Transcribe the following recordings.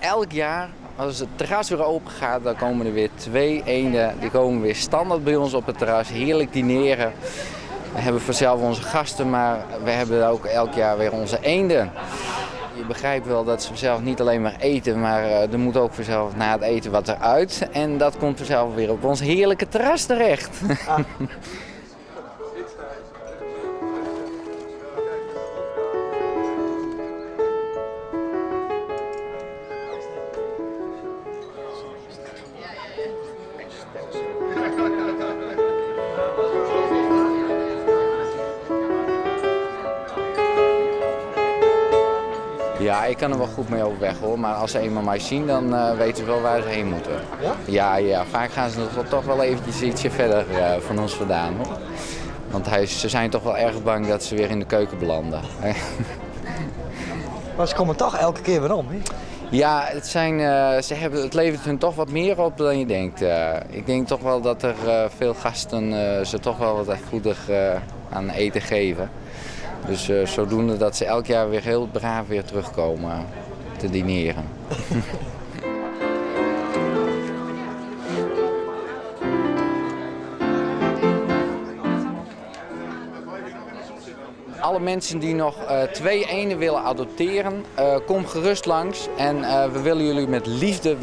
elk jaar, als het terras weer open gaat, dan komen er weer 2 eenden. Die komen weer standaard bij ons op het terras, heerlijk dineren. We hebben vanzelf onze gasten, maar we hebben ook elk jaar weer onze eenden. Je begrijpt wel dat ze vanzelf niet alleen maar eten, maar er moet ook vanzelf na het eten wat eruit. En dat komt vanzelf weer op ons heerlijke terras terecht. Ah. Ja, ik kan er wel goed mee overweg hoor, maar als ze eenmaal mij zien, dan weten ze wel waar ze heen moeten. Ja? Ja, vaak gaan ze toch wel eventjes ietsje verder van ons vandaan hoor. Want ze zijn toch wel erg bang dat ze weer in de keuken belanden. Maar ze komen toch elke keer weer om, hè? Ja, het levert hun toch wat meer op dan je denkt. Ik denk toch wel dat er veel gasten ze toch wel wat voedig aan eten geven. Dus zodoende dat ze elk jaar weer heel braaf weer terugkomen te dineren. Alle mensen die nog 2 eenden willen adopteren, kom gerust langs. En we willen jullie met liefde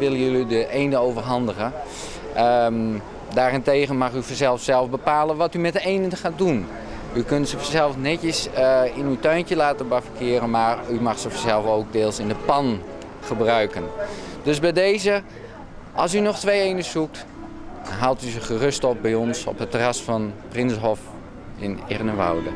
de eenden overhandigen. Daarentegen mag u zelf bepalen wat u met de eenden gaat doen. U kunt ze zelf netjes in uw tuintje laten bivakeren, maar u mag ze zelf ook deels in de pan gebruiken. Dus bij deze, als u nog 2 eenden zoekt, haalt u ze gerust op bij ons op het terras van Prinshof in Ernewoude.